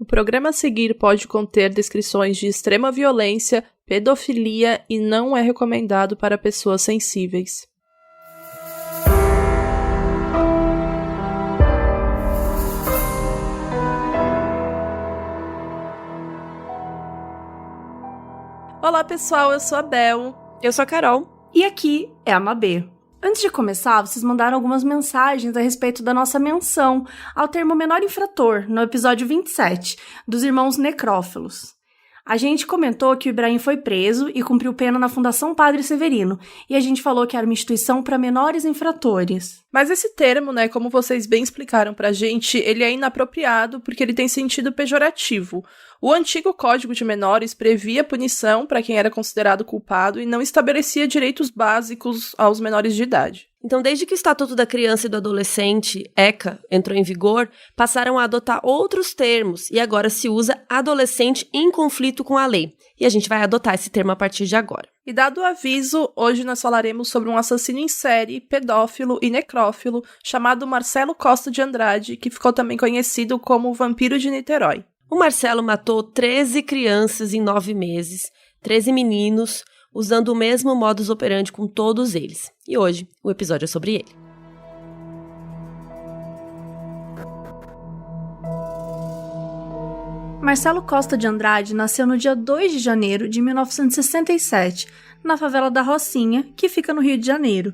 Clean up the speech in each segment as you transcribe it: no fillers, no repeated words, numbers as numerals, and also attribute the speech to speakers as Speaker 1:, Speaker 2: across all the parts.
Speaker 1: programa a seguir pode conter descrições de extrema violência, pedofilia e não é recomendado para pessoas sensíveis. Olá pessoal, eu sou a Bel.
Speaker 2: Eu sou a Carol.
Speaker 3: E aqui é a Mabê. Antes de começar, vocês mandaram algumas mensagens a respeito da nossa menção ao termo menor infrator, no episódio 27, dos irmãos necrófilos. A gente comentou que o Ibrahim foi preso e cumpriu pena na Fundação Padre Severino, e a gente falou que era uma instituição para menores infratores.
Speaker 1: Mas esse termo, como vocês bem explicaram pra gente, ele é inapropriado porque ele tem sentido pejorativo. O antigo Código de Menores previa punição para quem era considerado culpado e não estabelecia direitos básicos aos menores de idade.
Speaker 2: Então, desde que o Estatuto da Criança e do Adolescente, ECA, entrou em vigor, passaram a adotar outros termos e agora se usa adolescente em conflito com a lei. E a gente vai adotar esse termo a partir de agora.
Speaker 1: E dado o aviso, hoje nós falaremos sobre um assassino em série, pedófilo e necrófilo chamado Marcelo Costa de Andrade, que ficou também conhecido como o Vampiro de Niterói.
Speaker 2: O Marcelo matou 13 crianças em 9 meses, 13 meninos, usando o mesmo modus operandi com todos eles. E hoje, o episódio é sobre ele.
Speaker 3: Marcelo Costa de Andrade nasceu no dia 2 de janeiro de 1967, na favela da Rocinha, que fica no Rio de Janeiro.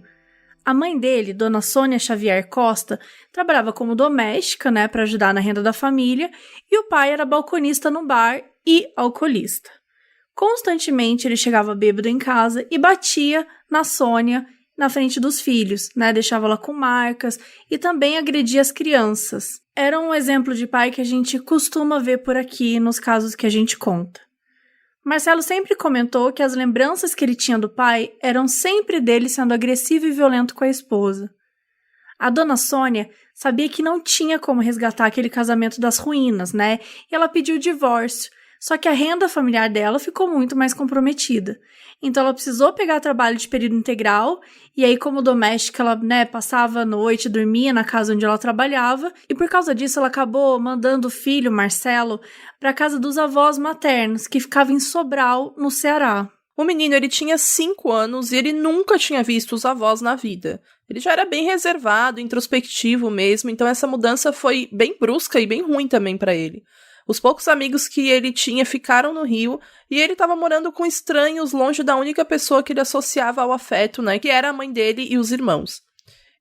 Speaker 3: A mãe dele, Dona Sônia Xavier Costa, trabalhava como doméstica, para ajudar na renda da família, e o pai era balconista no bar e alcoolista. Constantemente ele chegava bêbado em casa e batia na Sônia na frente dos filhos, deixava ela com marcas e também agredia as crianças. Era um exemplo de pai que a gente costuma ver por aqui nos casos que a gente conta. Marcelo sempre comentou que as lembranças que ele tinha do pai eram sempre dele sendo agressivo e violento com a esposa. A dona Sônia sabia que não tinha como resgatar aquele casamento das ruínas, e ela pediu o divórcio, só que a renda familiar dela ficou muito mais comprometida. Então ela precisou pegar trabalho de período integral, e aí como doméstica ela, passava a noite, dormia na casa onde ela trabalhava, e por causa disso ela acabou mandando o filho, Marcelo, para a casa dos avós maternos, que ficava em Sobral, no Ceará.
Speaker 1: O menino, ele tinha 5 anos e ele nunca tinha visto os avós na vida. Ele já era bem reservado, introspectivo mesmo, então essa mudança foi bem brusca e bem ruim também para ele. Os poucos amigos que ele tinha ficaram no Rio e ele estava morando com estranhos longe da única pessoa que ele associava ao afeto, que era a mãe dele e os irmãos.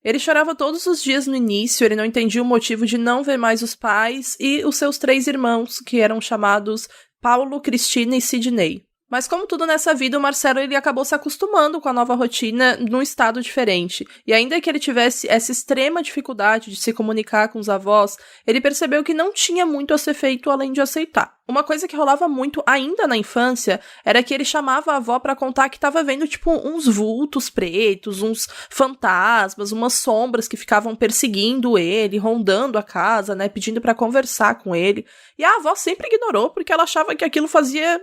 Speaker 1: Ele chorava todos os dias no início, ele não entendia o motivo de não ver mais os pais e os seus 3 irmãos, que eram chamados Paulo, Cristina e Sidney. Mas como tudo nessa vida, o Marcelo ele acabou se acostumando com a nova rotina num estado diferente. E ainda que ele tivesse essa extrema dificuldade de se comunicar com os avós, ele percebeu que não tinha muito a ser feito além de aceitar. Uma coisa que rolava muito ainda na infância era que ele chamava a avó pra contar que tava vendo, uns vultos pretos, uns fantasmas, umas sombras que ficavam perseguindo ele, rondando a casa, pedindo pra conversar com ele. E a avó sempre ignorou, porque ela achava que aquilo fazia,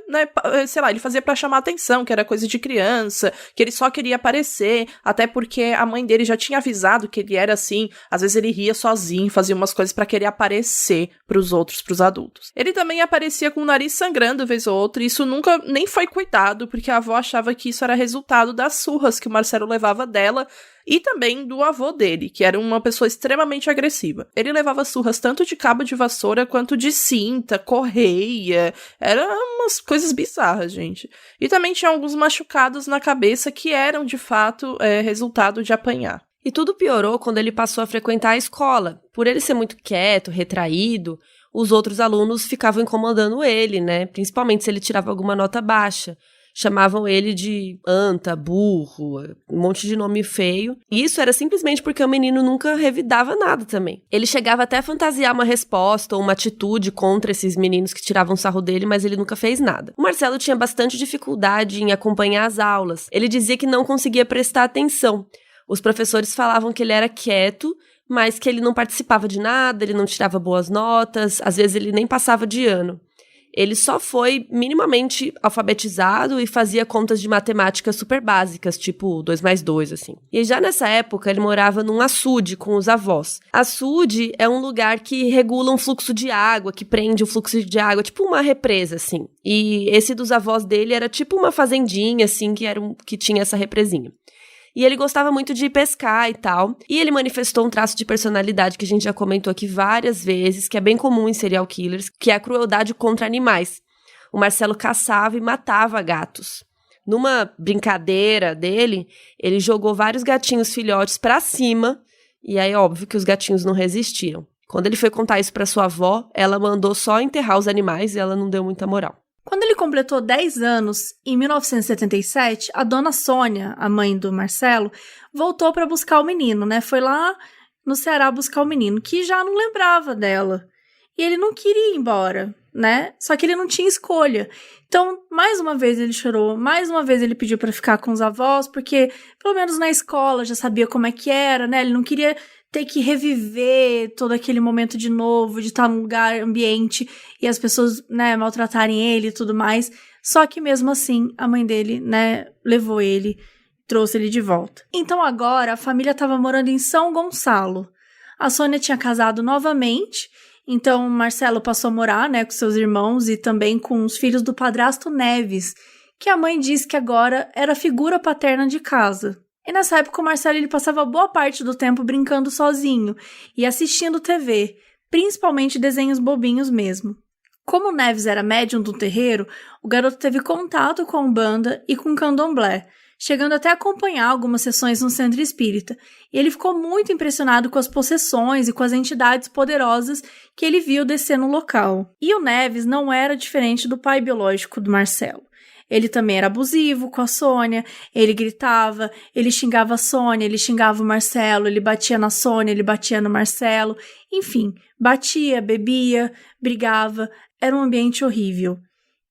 Speaker 1: ele fazia pra chamar atenção, que era coisa de criança, que ele só queria aparecer, até porque a mãe dele já tinha avisado que ele era assim, às vezes ele ria sozinho, fazia umas coisas pra querer aparecer pros outros, pros adultos. Ele também aparecia com o nariz sangrando vez ou outra, e isso nunca nem foi cuidado, porque a avó achava que isso era resultado das surras que o Marcelo levava dela e também do avô dele, que era uma pessoa extremamente agressiva. Ele levava surras tanto de cabo de vassoura quanto de cinta, correia, eram umas coisas bizarras, gente. E também tinha alguns machucados na cabeça que eram, de fato, resultado de apanhar.
Speaker 2: E tudo piorou quando ele passou a frequentar a escola. Por ele ser muito quieto, retraído, os outros alunos ficavam incomodando ele, principalmente se ele tirava alguma nota baixa. Chamavam ele de anta, burro, um monte de nome feio. E isso era simplesmente porque o menino nunca revidava nada também. Ele chegava até a fantasiar uma resposta ou uma atitude contra esses meninos que tiravam sarro dele, mas ele nunca fez nada. O Marcelo tinha bastante dificuldade em acompanhar as aulas. Ele dizia que não conseguia prestar atenção. Os professores falavam que ele era quieto, mas que ele não participava de nada, ele não tirava boas notas, às vezes ele nem passava de ano. ele só foi minimamente alfabetizado e fazia contas de matemática super básicas, tipo 2 mais 2, assim. E já nessa época, ele morava num açude com os avós. Açude é um lugar que regula um fluxo de água, que prende o fluxo de água, tipo uma represa, assim. E esse dos avós dele era tipo uma fazendinha, assim, que tinha essa represinha. E ele gostava muito de pescar e tal. E ele manifestou um traço de personalidade que a gente já comentou aqui várias vezes, que é bem comum em serial killers, que é a crueldade contra animais. O Marcelo caçava e matava gatos. Numa brincadeira dele, ele jogou vários gatinhos filhotes pra cima, e aí óbvio que os gatinhos não resistiram. Quando ele foi contar isso pra sua avó, ela mandou só enterrar os animais e ela não deu muita moral.
Speaker 3: Quando ele completou 10 anos, em 1977, a dona Sônia, a mãe do Marcelo, voltou para buscar o menino, né? Foi lá no Ceará buscar o menino, que já não lembrava dela. E ele não queria ir embora, né? Só que ele não tinha escolha. Então, mais uma vez ele chorou, mais uma vez ele pediu para ficar com os avós, porque pelo menos na escola já sabia como é que era, né? Ele não queria ter que reviver todo aquele momento de novo, de estar num lugar, ambiente, e as pessoas, né, maltratarem ele e tudo mais. Só que mesmo assim, a mãe dele, né, levou ele, trouxe ele de volta. Então agora, a família estava morando em São Gonçalo. A Sônia tinha casado novamente, então o Marcelo passou a morar, né, com seus irmãos e também com os filhos do padrasto Neves, que a mãe disse que agora era a figura paterna de casa. E nessa época o Marcelo ele passava boa parte do tempo brincando sozinho e assistindo TV, principalmente desenhos bobinhos mesmo. Como o Neves era médium do terreiro, o garoto teve contato com a Umbanda e com o Candomblé, chegando até a acompanhar algumas sessões no centro espírita. E ele ficou muito impressionado com as possessões e com as entidades poderosas que ele viu descer no local. E o Neves não era diferente do pai biológico do Marcelo. Ele também era abusivo com a Sônia, ele gritava, ele xingava a Sônia, ele xingava o Marcelo, ele batia na Sônia, ele batia no Marcelo, enfim, batia, bebia, brigava, era um ambiente horrível.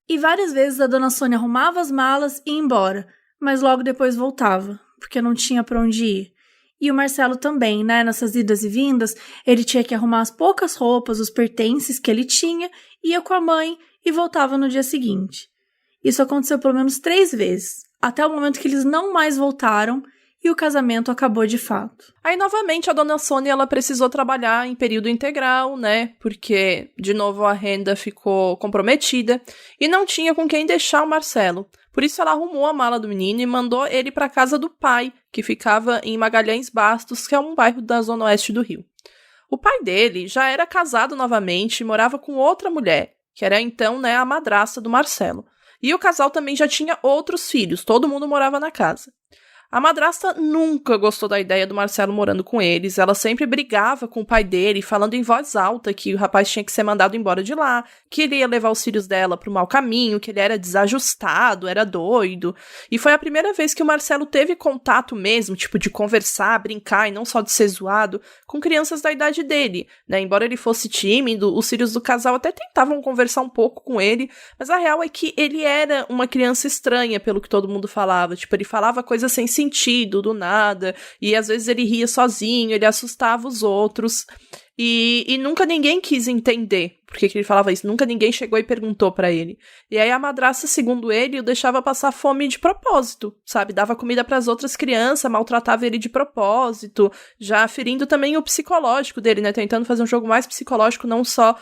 Speaker 3: E várias vezes a dona Sônia arrumava as malas e ia embora, mas logo depois voltava, porque não tinha para onde ir. E o Marcelo também, né, nessas idas e vindas, ele tinha que arrumar as poucas roupas, os pertences que ele tinha, ia com a mãe e voltava no dia seguinte. Isso aconteceu pelo menos 3 vezes, até o momento que eles não mais voltaram e o casamento acabou de fato.
Speaker 1: Aí, novamente, a dona Sônia, ela precisou trabalhar em período integral, né? Porque, de novo, a renda ficou comprometida e não tinha com quem deixar o Marcelo. Por isso, ela arrumou a mala do menino e mandou ele para casa do pai, que ficava em Magalhães Bastos, que é um bairro da zona oeste do Rio. O pai dele já era casado novamente e morava com outra mulher, que era então, né, a madrasta do Marcelo. E o casal também já tinha outros filhos, todo mundo morava na casa. A madrasta nunca gostou da ideia do Marcelo morando com eles, ela sempre brigava com o pai dele, falando em voz alta que o rapaz tinha que ser mandado embora de lá, que ele ia levar os filhos dela pro mau caminho, que ele era desajustado, era doido. E foi a primeira vez que o Marcelo teve contato mesmo, tipo, de conversar, brincar e não só de ser zoado, com crianças da idade dele, né? Embora ele fosse tímido, os filhos do casal até tentavam conversar um pouco com ele, mas a real é que ele era uma criança estranha, pelo que todo mundo falava. Tipo, ele falava coisas sem sentido, do nada, e às vezes ele ria sozinho, ele assustava os outros, e nunca ninguém quis entender por que ele falava isso, nunca ninguém chegou e perguntou pra ele. E aí a madrasta, segundo ele, o deixava passar fome de propósito, sabe, dava comida pras outras crianças, maltratava ele de propósito, já ferindo também o psicológico dele, né, tentando fazer um jogo mais psicológico, não só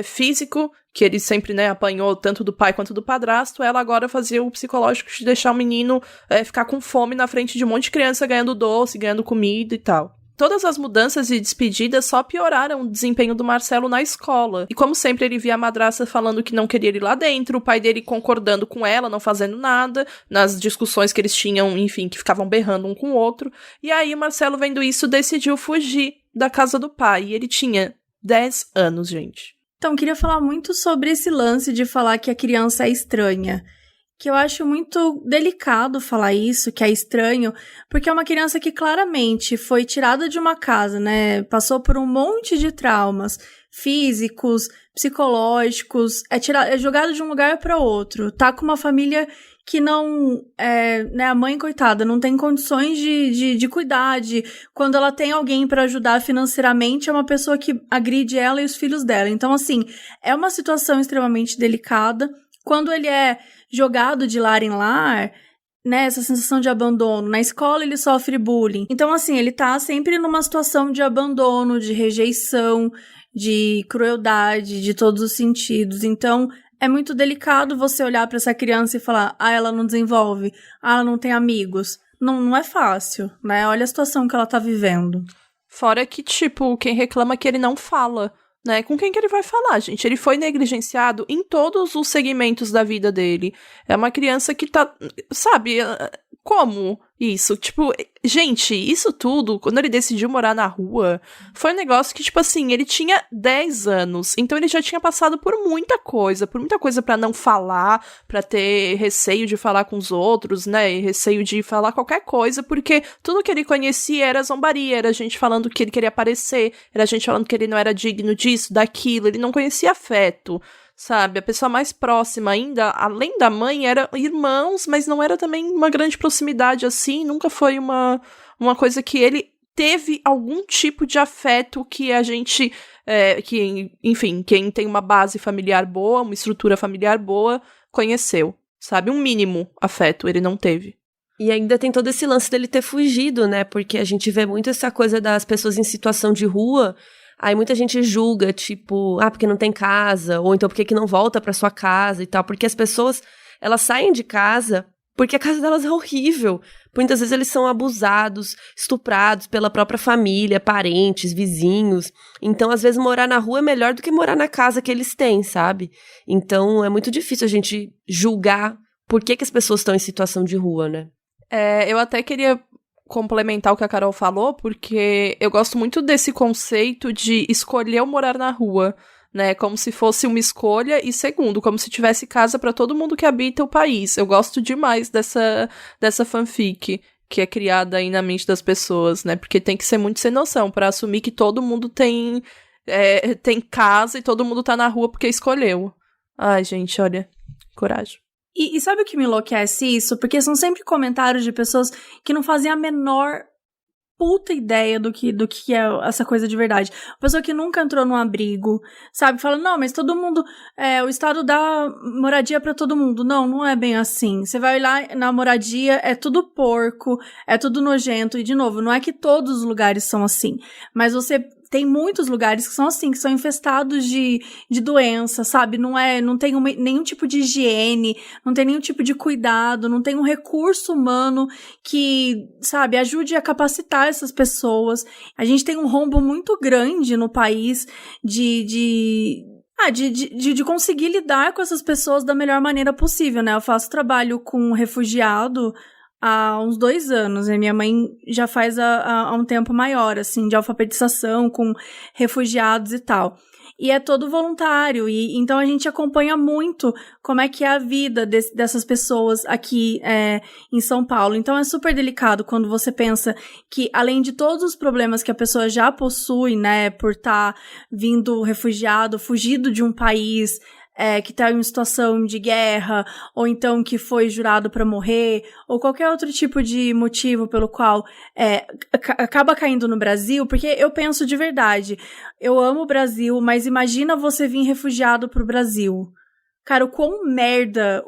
Speaker 1: físico, que ele sempre, né, apanhou tanto do pai quanto do padrasto. Ela agora fazia o psicológico de deixar o menino ficar com fome na frente de um monte de criança ganhando doce, ganhando comida e tal. Todas as mudanças e despedidas só pioraram o desempenho do Marcelo na escola. E como sempre, ele via a madrasta falando que não queria ir lá dentro, o pai dele concordando com ela, não fazendo nada, nas discussões que eles tinham, enfim, que ficavam berrando um com o outro. E aí o Marcelo, vendo isso, decidiu fugir da casa do pai. E ele tinha 10 anos, gente.
Speaker 3: Então, queria falar muito sobre esse lance de falar que a criança é estranha. Que eu acho muito delicado falar isso, que é estranho, porque é uma criança que claramente foi tirada de uma casa, né? Passou por um monte de traumas, físicos, psicológicos, é jogado de um lugar para outro, tá com uma família que não, né, a mãe, coitada, não tem condições de cuidar, quando ela tem alguém para ajudar financeiramente, é uma pessoa que agride ela e os filhos dela. Então, assim, é uma situação extremamente delicada. Quando ele é jogado de lar em lar, né, essa sensação de abandono, na escola ele sofre bullying. Então, assim, ele tá sempre numa situação de abandono, de rejeição, de crueldade, de todos os sentidos. Então, é muito delicado você olhar pra essa criança e falar, ela não desenvolve, ela não tem amigos. Não é fácil, né? Olha a situação que ela tá vivendo.
Speaker 1: Fora que, tipo, quem reclama que ele não fala, né? Com quem que ele vai falar, gente? Ele foi negligenciado em todos os segmentos da vida dele. É uma criança que tá, sabe, como isso? Tipo, gente, isso tudo, quando ele decidiu morar na rua, foi um negócio que, tipo assim, ele tinha 10 anos, então ele já tinha passado por muita coisa pra não falar, pra ter receio de falar com os outros, né, e receio de falar qualquer coisa, porque tudo que ele conhecia era zombaria, era gente falando que ele queria aparecer, era gente falando que ele não era digno disso, daquilo, ele não conhecia afeto. Sabe, a pessoa mais próxima ainda, além da mãe, eram irmãos, mas não era também uma grande proximidade assim, nunca foi uma coisa que ele teve algum tipo de afeto que a gente, enfim, quem tem uma base familiar boa, uma estrutura familiar boa, conheceu, sabe, um mínimo afeto ele não teve.
Speaker 2: E ainda tem todo esse lance dele ter fugido, né, porque a gente vê muito essa coisa das pessoas em situação de rua. Aí muita gente julga, tipo, porque não tem casa, ou então por que não volta pra sua casa e tal, porque as pessoas, elas saem de casa porque a casa delas é horrível. Muitas vezes eles são abusados, estuprados pela própria família, parentes, vizinhos. Então, às vezes, morar na rua é melhor do que morar na casa que eles têm, sabe? Então, é muito difícil a gente julgar por que as pessoas estão em situação de rua, né?
Speaker 1: Eu até queria complementar o que a Carol falou, porque eu gosto muito desse conceito de escolher morar na rua, né, como se fosse uma escolha, e segundo, como se tivesse casa para todo mundo que habita o país. Eu gosto demais dessa fanfic que é criada aí na mente das pessoas, né, porque tem que ser muito sem noção para assumir que todo mundo tem casa e todo mundo tá na rua porque escolheu. Ai, gente, olha, coragem.
Speaker 3: E sabe o que me enlouquece isso? Porque são sempre comentários de pessoas que não fazem a menor puta ideia do que é essa coisa de verdade. Pessoa que nunca entrou num abrigo, sabe? Fala, não, mas todo mundo, o Estado dá moradia pra todo mundo. Não é bem assim. Você vai lá na moradia, é tudo porco, é tudo nojento. E, de novo, não é que todos os lugares são assim, mas você tem muitos lugares que são assim, que são infestados de doença, sabe? Não tem nenhum tipo de higiene, não tem nenhum tipo de cuidado, não tem um recurso humano que, sabe, ajude a capacitar essas pessoas. A gente tem um rombo muito grande no país de conseguir lidar com essas pessoas da melhor maneira possível, né? Eu faço trabalho com refugiado há uns 2 anos, e minha mãe já faz há um tempo maior, assim, de alfabetização com refugiados e tal. E é todo voluntário, e então a gente acompanha muito como é que é a vida dessas pessoas aqui em São Paulo. Então é super delicado quando você pensa que, além de todos os problemas que a pessoa já possui, né, por estar vindo refugiado, fugido de um país que está em situação de guerra, ou então que foi jurado para morrer, ou qualquer outro tipo de motivo pelo qual acaba caindo no Brasil, porque eu penso de verdade, eu amo o Brasil, mas imagina você vir refugiado pro Brasil. Cara, o quão merda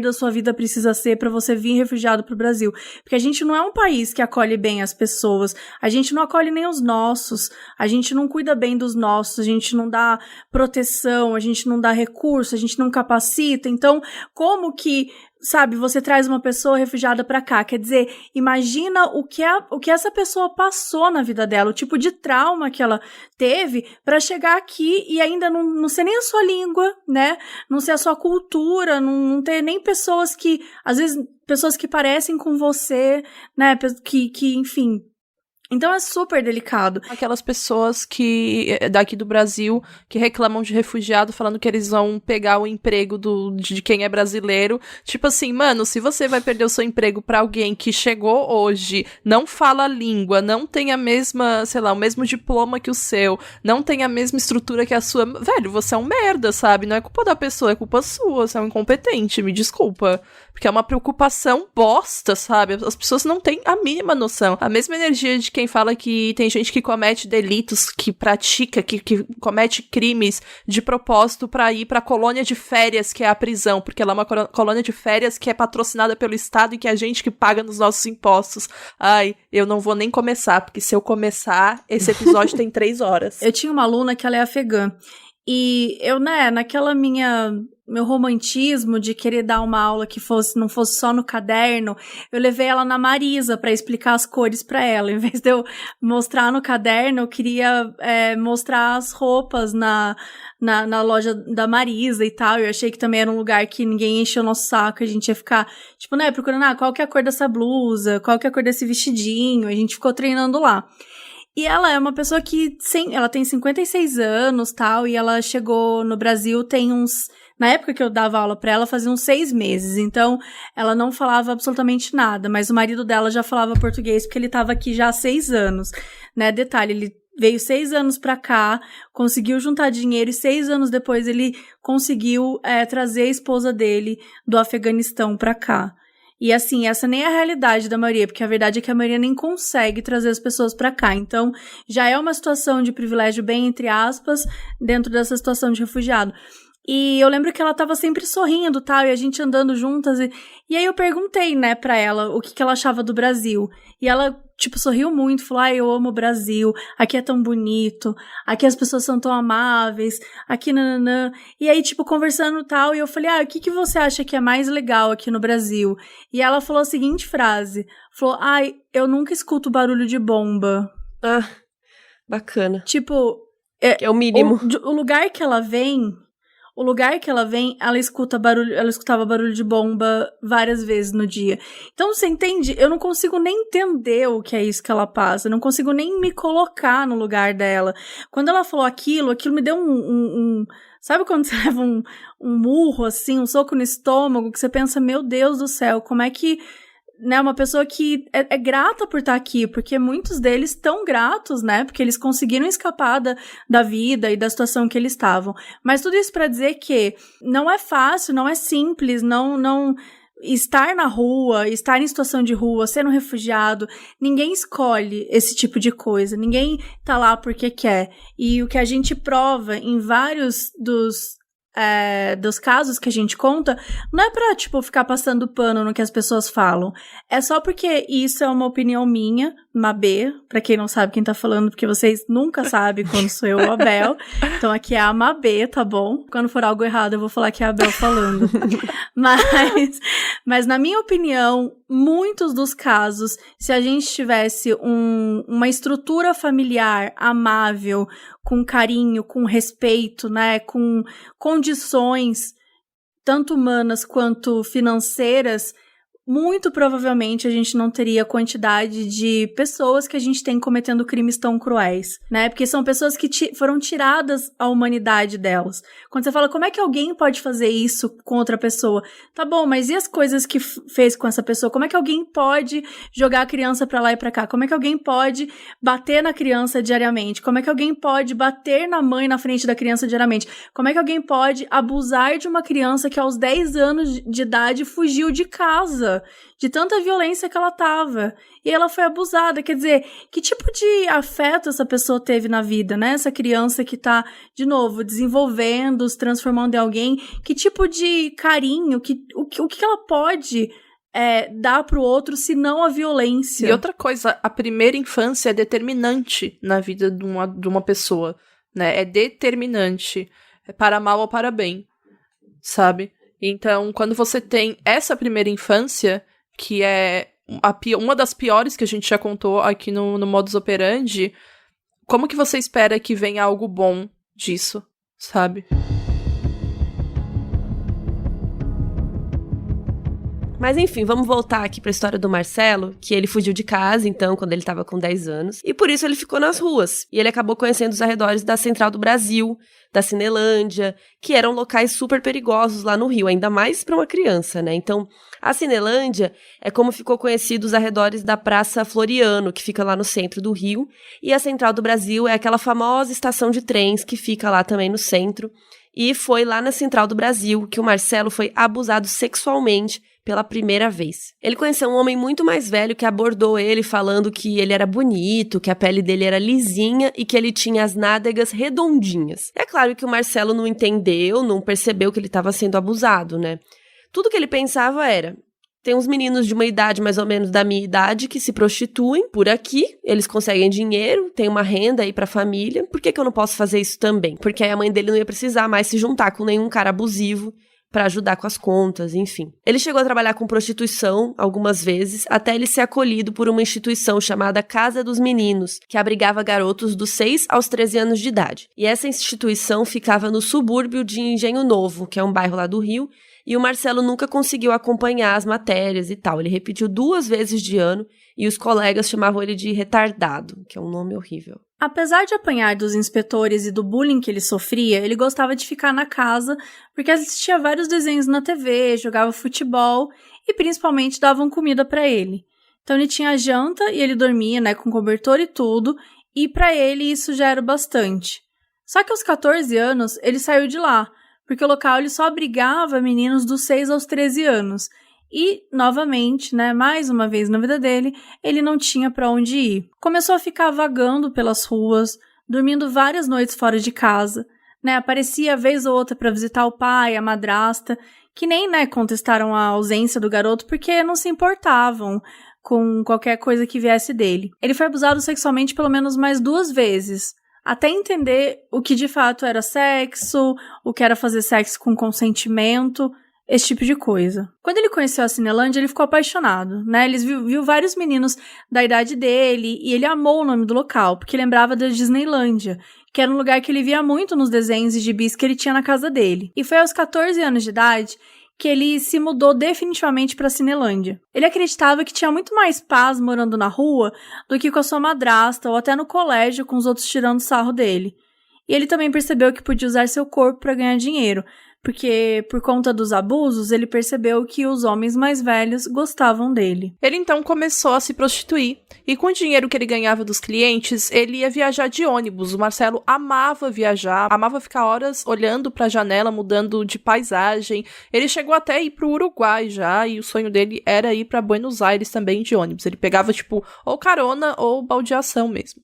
Speaker 3: a sua vida precisa ser pra você vir refugiado pro Brasil. Porque a gente não é um país que acolhe bem as pessoas, a gente não acolhe nem os nossos, a gente não cuida bem dos nossos, a gente não dá proteção, a gente não dá recurso, a gente não capacita. Então, como que, sabe, você traz uma pessoa refugiada pra cá? Quer dizer, imagina o que essa pessoa passou na vida dela, o tipo de trauma que ela teve pra chegar aqui e ainda não ser nem a sua língua, né? Não ser a sua cultura, não ter nem pessoas que, às vezes, pessoas que parecem com você, né? Que enfim, Então é super delicado.
Speaker 1: Aquelas pessoas que, daqui do Brasil, que reclamam de refugiado, falando que eles vão pegar o emprego de quem é brasileiro. Tipo assim, mano, se você vai perder o seu emprego pra alguém que chegou hoje, não fala a língua, não tem a mesma, sei lá, o mesmo diploma que o seu, não tem a mesma estrutura que a sua, velho, você é um merda, sabe? Não é culpa da pessoa, é culpa sua, você é um incompetente, me desculpa. Porque é uma preocupação bosta, sabe? As pessoas não têm a mínima noção. A mesma energia de quem fala que tem gente que comete delitos, que pratica, que comete crimes de propósito pra ir pra colônia de férias, que é a prisão, porque ela é uma colônia de férias que é patrocinada pelo Estado e que é a gente que paga nos nossos impostos. Ai, eu não vou nem começar, porque se eu começar, esse episódio tem 3 horas.
Speaker 3: Eu tinha uma aluna que ela é afegã. E eu, naquela meu romantismo de querer dar uma aula que não fosse só no caderno, eu levei ela na Marisa para explicar as cores para ela. Em vez de eu mostrar no caderno, eu queria mostrar as roupas na loja da Marisa e tal. Eu achei que também era um lugar que ninguém encheu o nosso saco. A gente ia ficar, tipo, procurando, qual que é a cor dessa blusa? Qual que é a cor desse vestidinho? A gente ficou treinando lá. E ela é uma pessoa que, ela tem 56 anos, tal, e ela chegou no Brasil na época que eu dava aula pra ela, fazia uns 6 meses, então ela não falava absolutamente nada, mas o marido dela já falava português porque ele tava aqui já há 6 anos, né, detalhe, ele veio 6 anos pra cá, conseguiu juntar dinheiro e 6 anos depois ele conseguiu trazer a esposa dele do Afeganistão pra cá. E assim, essa nem é a realidade da maioria, porque a verdade é que a maioria nem consegue trazer as pessoas pra cá. Então, já é uma situação de privilégio bem, entre aspas, dentro dessa situação de refugiado. E eu lembro que ela tava sempre sorrindo, tal, e a gente andando juntas. E aí eu perguntei, pra ela o que ela achava do Brasil. E ela, sorriu muito, falou, eu amo o Brasil, aqui é tão bonito, aqui as pessoas são tão amáveis, aqui nananã. E aí, conversando tal, e eu falei, o que você acha que é mais legal aqui no Brasil? E ela falou a seguinte frase, falou, eu nunca escuto barulho de bomba.
Speaker 2: Ah, bacana.
Speaker 3: É
Speaker 2: o mínimo.
Speaker 3: O lugar que ela vem, ela escutava barulho de bomba várias vezes no dia. Então, você entende? Eu não consigo nem entender o que é isso que ela passa. Eu não consigo nem me colocar no lugar dela. Quando ela falou aquilo me deu sabe quando você leva um murro, assim, um soco no estômago, que você pensa, meu Deus do céu, como é que... uma pessoa que é grata por estar aqui, porque muitos deles estão gratos, porque eles conseguiram escapar da vida e da situação que eles estavam. Mas tudo isso para dizer que não é fácil, não é simples, não estar na rua, estar em situação de rua, ser um refugiado, ninguém escolhe esse tipo de coisa, ninguém tá lá porque quer. E o que a gente prova em vários dos casos que a gente conta, não é pra, ficar passando pano no que as pessoas falam. É só porque isso é uma opinião minha, Mabê, pra quem não sabe quem tá falando, porque vocês nunca sabem quando sou eu ou a Bel. Então aqui é a Mabê, tá bom? Quando for algo errado, eu vou falar que é a Bel falando. Mas na minha opinião, muitos dos casos, se a gente tivesse uma estrutura familiar amável, com carinho, com respeito, com condições, tanto humanas quanto financeiras, muito provavelmente a gente não teria a quantidade de pessoas que a gente tem cometendo crimes tão cruéis, Porque são pessoas que foram tiradas a humanidade delas. Quando você fala, como é que alguém pode fazer isso com outra pessoa? Tá bom, mas e as coisas que fez com essa pessoa? Como é que alguém pode jogar a criança pra lá e pra cá? Como é que alguém pode bater na criança diariamente? Como é que alguém pode bater na mãe na frente da criança diariamente? Como é que alguém pode abusar de uma criança que aos 10 anos de idade fugiu de casa? De tanta violência que ela tava. E ela foi abusada. Quer dizer, que tipo de afeto essa pessoa teve na vida, Essa criança que tá, de novo, desenvolvendo, se transformando em alguém. Que tipo de carinho, o que ela pode dar pro outro, se não a violência?
Speaker 1: E outra coisa, a primeira infância é determinante na vida de uma pessoa, É determinante. É para mal ou para bem, sabe? Então, quando você tem essa primeira infância, que é uma das piores que a gente já contou aqui no Modus Operandi, como que você espera que venha algo bom disso, sabe?
Speaker 2: Mas enfim, vamos voltar aqui pra história do Marcelo, que ele fugiu de casa, então, quando ele tava com 10 anos. E por isso ele ficou nas ruas. E ele acabou conhecendo os arredores da Central do Brasil, da Cinelândia, que eram locais super perigosos lá no Rio, ainda mais pra uma criança, né? Então, a Cinelândia é como ficou conhecido os arredores da Praça Floriano, que fica lá no centro do Rio. E a Central do Brasil é aquela famosa estação de trens que fica lá também no centro. E foi lá na Central do Brasil que o Marcelo foi abusado sexualmente pela primeira vez. Ele conheceu um homem muito mais velho que abordou ele falando que ele era bonito, que a pele dele era lisinha e que ele tinha as nádegas redondinhas. É claro que o Marcelo não entendeu, não percebeu que ele estava sendo abusado, né? Tudo que ele pensava era: tem uns meninos de uma idade mais ou menos da minha idade que se prostituem por aqui, eles conseguem dinheiro, tem uma renda aí pra família, por que eu não posso fazer isso também? Porque aí a mãe dele não ia precisar mais se juntar com nenhum cara abusivo pra ajudar com as contas, enfim. Ele chegou a trabalhar com prostituição algumas vezes, até ele ser acolhido por uma instituição chamada Casa dos Meninos, que abrigava garotos dos 6 aos 13 anos de idade. E essa instituição ficava no subúrbio de Engenho Novo, que é um bairro lá do Rio, e o Marcelo nunca conseguiu acompanhar as matérias e tal. Ele repetiu 2 vezes de ano e os colegas chamavam ele de retardado, que é um nome horrível.
Speaker 3: Apesar de apanhar dos inspetores e do bullying que ele sofria, ele gostava de ficar na casa porque assistia vários desenhos na TV, jogava futebol e principalmente davam comida pra ele. Então ele tinha janta e ele dormia, né, com cobertor e tudo, e pra ele isso já era bastante. Só que aos 14 anos ele saiu de lá, porque o local ele só abrigava meninos dos 6 aos 13 anos. E, novamente, né, mais uma vez na vida dele, ele não tinha pra onde ir. Começou a ficar vagando pelas ruas, dormindo várias noites fora de casa, né, aparecia vez ou outra pra visitar o pai, a madrasta, que nem, né, contestaram a ausência do garoto porque não se importavam com qualquer coisa que viesse dele. Ele foi abusado sexualmente pelo menos mais 2 vezes, até entender o que de fato era sexo, o que era fazer sexo com consentimento, esse tipo de coisa. Quando ele conheceu a Cinelândia, ele ficou apaixonado, né? Ele viu vários meninos da idade dele e ele amou o nome do local, porque lembrava da Disneylândia, que era um lugar que ele via muito nos desenhos e gibis que ele tinha na casa dele. E foi aos 14 anos de idade que ele se mudou definitivamente para a Cinelândia. Ele acreditava que tinha muito mais paz morando na rua do que com a sua madrasta ou até no colégio com os outros tirando sarro dele. E ele também percebeu que podia usar seu corpo para ganhar dinheiro, porque, por conta dos abusos, ele percebeu que os homens mais velhos gostavam dele.
Speaker 1: Ele então começou a se prostituir, e com o dinheiro que ele ganhava dos clientes, ele ia viajar de ônibus. O Marcelo amava viajar, amava ficar horas olhando pra janela, mudando de paisagem. Ele chegou até a ir pro Uruguai já, e o sonho dele era ir pra Buenos Aires também de ônibus. Ele pegava, ou carona ou baldeação mesmo.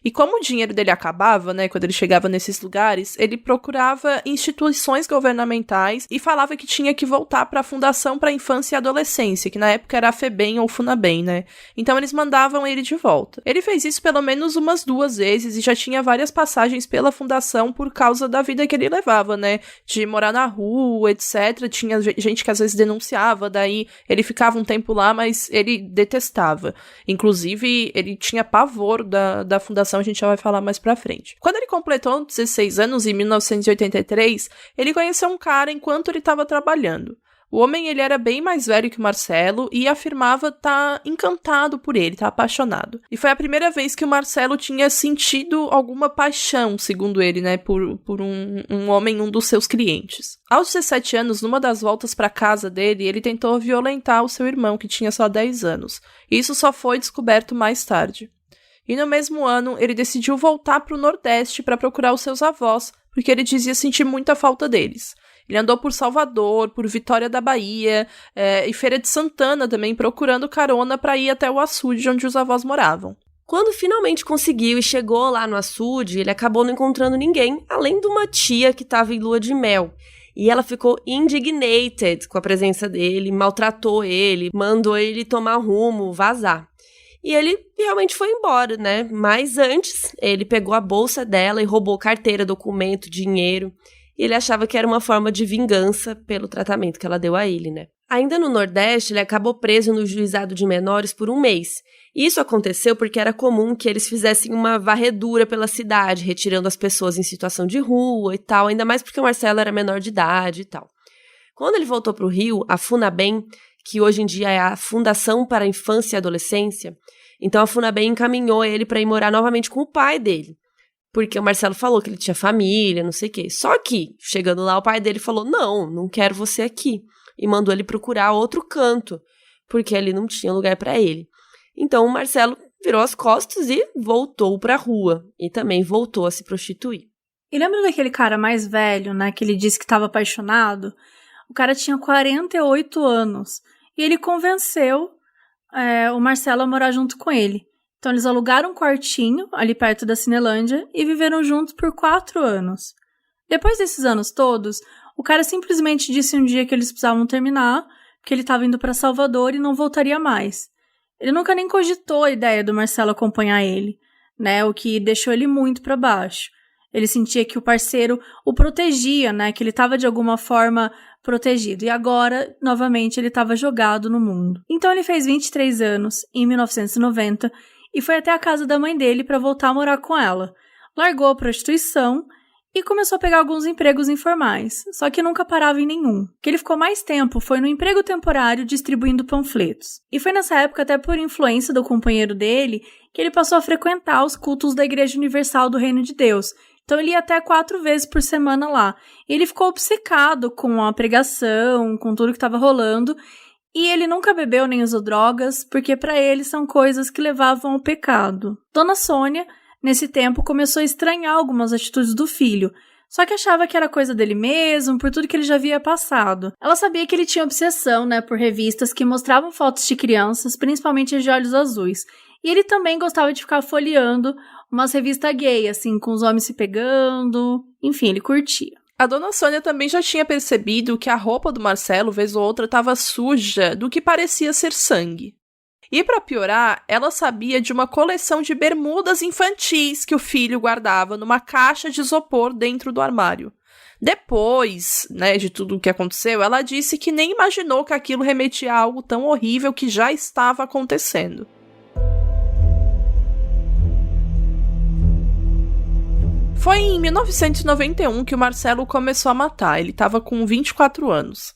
Speaker 1: E como o dinheiro dele acabava, né, quando ele chegava nesses lugares, ele procurava instituições governamentais e falava que tinha que voltar para a Fundação para a Infância e Adolescência, que na época era a FEBEM ou FUNABEM, né? Então eles mandavam ele de volta. Ele fez isso pelo menos umas 2 vezes e já tinha várias passagens pela Fundação por causa da vida que ele levava, né? De morar na rua, etc. Tinha gente que às vezes denunciava, daí ele ficava um tempo lá, mas ele detestava. Inclusive, ele tinha pavor da Fundação, a gente já vai falar mais pra frente. Quando ele completou 16 anos, em 1983, ele conheceu um cara enquanto ele estava trabalhando. O homem, ele era bem mais velho que o Marcelo e afirmava estar encantado por ele, estar apaixonado. E foi a primeira vez que o Marcelo tinha sentido alguma paixão, segundo ele, né, por um homem, um dos seus clientes. Aos 17 anos, numa das voltas para casa dele, ele tentou violentar o seu irmão, que tinha só 10 anos. E isso só foi descoberto mais tarde. E no mesmo ano, ele decidiu voltar para o Nordeste para procurar os seus avós, porque ele dizia sentir muita falta deles. Ele andou por Salvador, por Vitória da Bahia e Feira de Santana também, procurando carona para ir até o açude onde os avós moravam.
Speaker 2: Quando finalmente conseguiu e chegou lá no açude, ele acabou não encontrando ninguém, além de uma tia que estava em lua de mel. E ela ficou indignated com a presença dele, maltratou ele, mandou ele tomar rumo, vazar. E ele realmente foi embora, né? Mas antes, ele pegou a bolsa dela e roubou carteira, documento, dinheiro. E ele achava que era uma forma de vingança pelo tratamento que ela deu a ele, né? Ainda no Nordeste, ele acabou preso no juizado de menores por 1 mês. Isso aconteceu porque era comum que eles fizessem uma varredura pela cidade, retirando as pessoas em situação de rua e tal, ainda mais porque o Marcelo era menor de idade e tal. Quando ele voltou para o Rio, a FUNABEM, que hoje em dia é a Fundação para a Infância e Adolescência. Então a FUNABEM encaminhou ele para ir morar novamente com o pai dele. Porque o Marcelo falou que ele tinha família, não sei o quê. Só que, chegando lá, o pai dele falou, não quero você aqui. E mandou ele procurar outro canto, porque ali não tinha lugar para ele. Então o Marcelo virou as costas e voltou para a rua. E também voltou a se prostituir.
Speaker 3: E lembra daquele cara mais velho, né, que ele disse que estava apaixonado? O cara tinha 48 anos. E ele convenceu o Marcelo a morar junto com ele. Então eles alugaram um quartinho ali perto da Cinelândia e viveram juntos por 4 anos. Depois desses anos todos, o cara simplesmente disse um dia que eles precisavam terminar, que ele estava indo para Salvador e não voltaria mais. Ele nunca nem cogitou a ideia do Marcelo acompanhar ele, né, o que deixou ele muito para baixo. Ele sentia que o parceiro o protegia, né, que ele estava de alguma forma protegido. E agora, novamente, ele estava jogado no mundo. Então ele fez 23 anos, em 1990, e foi até a casa da mãe dele para voltar a morar com ela. Largou a prostituição e começou a pegar alguns empregos informais, só que nunca parava em nenhum. O que ele ficou mais tempo foi no emprego temporário distribuindo panfletos. E foi nessa época, até por influência do companheiro dele, que ele passou a frequentar os cultos da Igreja Universal do Reino de Deus. Então ele ia até 4 vezes por semana lá. E ele ficou obcecado com a pregação, com tudo que estava rolando. E ele nunca bebeu nem usou drogas, porque para ele são coisas que levavam ao pecado. Dona Sônia, nesse tempo, começou a estranhar algumas atitudes do filho, só que achava que era coisa dele mesmo, por tudo que ele já havia passado. Ela sabia que ele tinha obsessão, né, por revistas que mostravam fotos de crianças, principalmente de olhos azuis. E ele também gostava de ficar folheando umas revistas gay, assim, com os homens se pegando. Enfim, ele curtia.
Speaker 1: A dona Sônia também já tinha percebido que a roupa do Marcelo, vez ou outra, estava suja do que parecia ser sangue. E para piorar, ela sabia de uma coleção de bermudas infantis que o filho guardava numa caixa de isopor dentro do armário. Depois, né, de tudo o que aconteceu, ela disse que nem imaginou que aquilo remetia a algo tão horrível que já estava acontecendo. Foi em 1991 que o Marcelo começou a matar. Ele estava com 24 anos.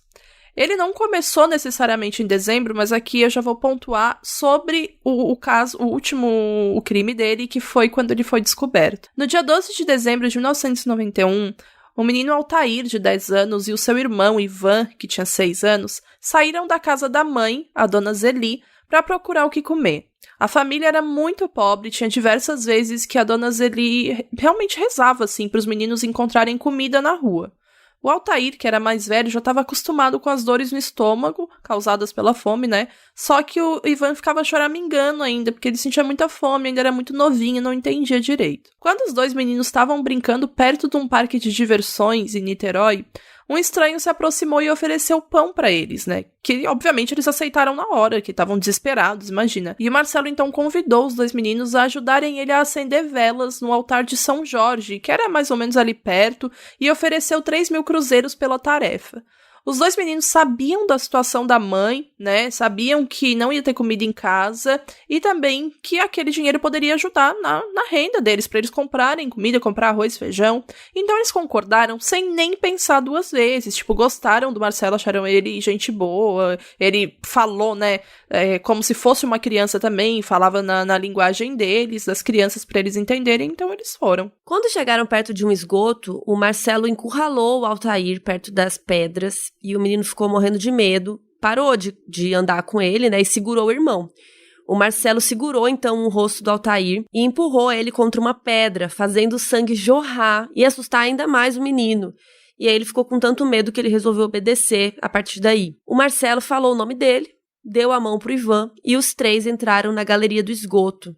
Speaker 1: Ele não começou necessariamente em dezembro, mas aqui eu já vou pontuar sobre o caso, o crime dele, que foi quando ele foi descoberto. No dia 12 de dezembro de 1991, o menino Altair, de 10 anos, e o seu irmão Ivan, que tinha 6 anos, saíram da casa da mãe, a dona Zeli, para procurar o que comer. A família era muito pobre, tinha diversas vezes que a dona Zeli realmente rezava assim para os meninos encontrarem comida na rua. O Altair, que era mais velho, já estava acostumado com as dores no estômago, causadas pela fome, né? Só que o Ivan ficava choramingando ainda, porque ele sentia muita fome, ainda era muito novinho e não entendia direito. Quando os dois meninos estavam brincando perto de um parque de diversões em Niterói, um estranho se aproximou e ofereceu pão para eles, né? Que, obviamente, eles aceitaram na hora, que estavam desesperados, imagina. E o Marcelo, então, convidou os dois meninos a ajudarem ele a acender velas no altar de São Jorge, que era mais ou menos ali perto, e ofereceu 3.000 cruzeiros pela tarefa. Os dois meninos sabiam da situação da mãe, né? Sabiam que não ia ter comida em casa e também que aquele dinheiro poderia ajudar na renda deles, para eles comprarem comida, comprar arroz, feijão. Então eles concordaram sem nem pensar 2 vezes. Tipo, gostaram do Marcelo, acharam ele gente boa. Ele falou, né? Como se fosse uma criança também, falava na linguagem deles, das crianças, para eles entenderem, então eles foram.
Speaker 2: Quando chegaram perto de um esgoto, o Marcelo encurralou o Altair perto das pedras e o menino ficou morrendo de medo, parou de andar com ele, né, e segurou o irmão. O Marcelo segurou, então, o rosto do Altair e empurrou ele contra uma pedra, fazendo o sangue jorrar e assustar ainda mais o menino. E aí ele ficou com tanto medo que ele resolveu obedecer a partir daí. O Marcelo falou o nome dele, deu a mão pro Ivan e os 3 entraram na galeria do esgoto.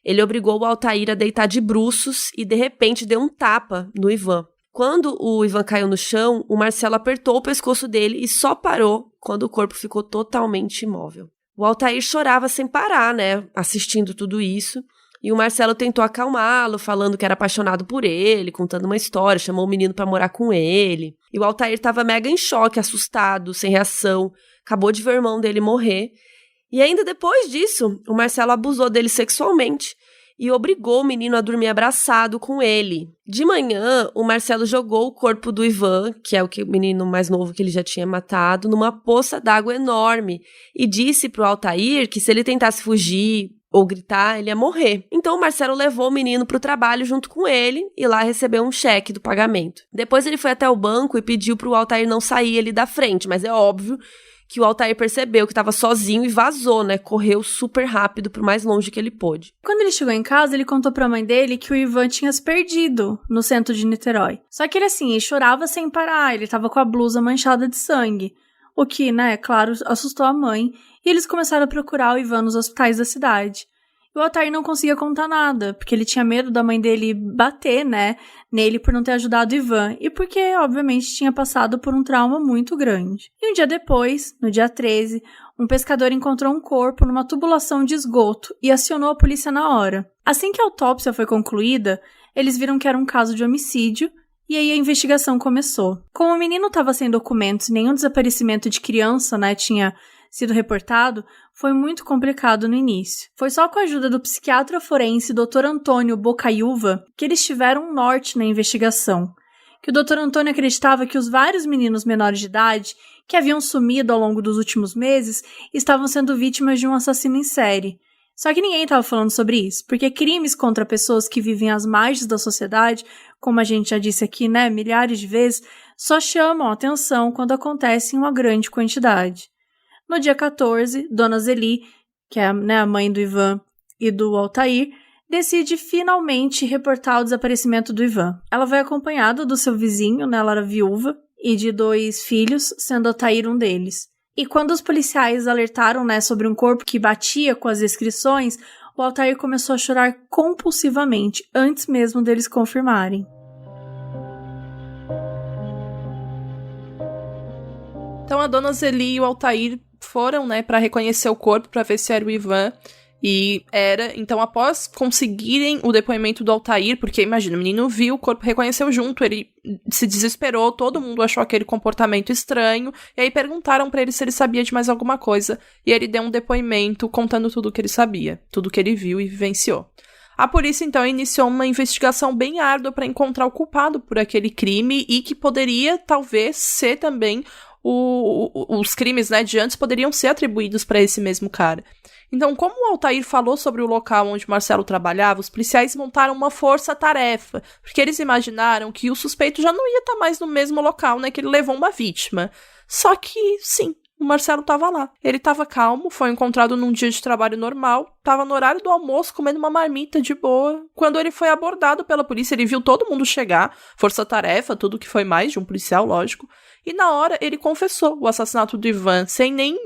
Speaker 2: Ele obrigou o Altair a deitar de bruços e, de repente, deu um tapa no Ivan. Quando o Ivan caiu no chão, o Marcelo apertou o pescoço dele e só parou quando o corpo ficou totalmente imóvel. O Altair chorava sem parar, né, assistindo tudo isso. E o Marcelo tentou acalmá-lo, falando que era apaixonado por ele, contando uma história, chamou o menino para morar com ele. E o Altair estava mega em choque, assustado, sem reação. Acabou de ver o irmão dele morrer. E ainda depois disso, o Marcelo abusou dele sexualmente. e obrigou o menino a dormir abraçado com ele. De manhã, o Marcelo jogou o corpo do Ivan, que é o menino mais novo que ele já tinha matado, numa poça d'água enorme e disse pro Altair que se ele tentasse fugir ou gritar, ele ia morrer. Então o Marcelo levou o menino pro trabalho junto com ele e lá recebeu um cheque do pagamento. Depois ele foi até o banco e pediu pro Altair não sair ali da frente, mas é óbvio que o Altair percebeu que estava sozinho e vazou, né? Correu super rápido pro mais longe que ele pôde.
Speaker 3: Quando ele chegou em casa, ele contou pra mãe dele que o Ivan tinha se perdido no centro de Niterói. Só que ele chorava sem parar, ele tava com a blusa manchada de sangue. O que, né, claro, assustou a mãe, e eles começaram a procurar o Ivan nos hospitais da cidade. E o Altair não conseguia contar nada, porque ele tinha medo da mãe dele bater, né, nele por não ter ajudado o Ivan, e porque, obviamente, tinha passado por um trauma muito grande. E um dia depois, no dia 13, um pescador encontrou um corpo numa tubulação de esgoto e acionou a polícia na hora. Assim que a autópsia foi concluída, eles viram que era um caso de homicídio, e aí a investigação começou. Como o menino estava sem documentos e nenhum desaparecimento de criança, né, tinha sido reportado, foi muito complicado no início. Foi só com a ajuda do psiquiatra forense Dr. Antônio Bocaiúva que eles tiveram um norte na investigação. Que o Dr. Antônio acreditava que os vários meninos menores de idade que haviam sumido ao longo dos últimos meses estavam sendo vítimas de um assassino em série. Só que ninguém estava falando sobre isso, porque crimes contra pessoas que vivem às margens da sociedade, como a gente já disse aqui, né, milhares de vezes, só chamam a atenção quando acontecem em uma grande quantidade. No dia 14, Dona Zeli, que é, né, a mãe do Ivan e do Altair, decide finalmente reportar o desaparecimento do Ivan. Ela vai acompanhada do seu vizinho, né, ela era viúva, e de 2 filhos, sendo Altair um deles. E quando os policiais alertaram, né, sobre um corpo que batia com as descrições, o Altair começou a chorar compulsivamente, antes mesmo deles confirmarem.
Speaker 1: Então a Dona Zeli e o Altair foram, né, para reconhecer o corpo, para ver se era o Ivan. E era. Então, após conseguirem o depoimento do Altair, porque imagina, o menino viu o corpo, reconheceu junto, ele se desesperou, todo mundo achou aquele comportamento estranho, e aí perguntaram pra ele se ele sabia de mais alguma coisa, e ele deu um depoimento contando tudo o que ele sabia, tudo que ele viu e vivenciou. A polícia, então, iniciou uma investigação bem árdua para encontrar o culpado por aquele crime e que poderia, talvez, ser também os crimes, né, de antes poderiam ser atribuídos para esse mesmo cara. Então, como o Altair falou sobre o local onde Marcelo trabalhava, os policiais montaram uma força-tarefa, porque eles imaginaram que o suspeito já não ia estar mais no mesmo local, né, que ele levou uma vítima. Só que, sim, o Marcelo estava lá. Ele estava calmo, foi encontrado num dia de trabalho normal, estava no horário do almoço comendo uma marmita de boa. Quando ele foi abordado pela polícia, ele viu todo mundo chegar, força-tarefa, tudo que foi mais de um policial, lógico, e na hora ele confessou o assassinato do Ivan, sem nem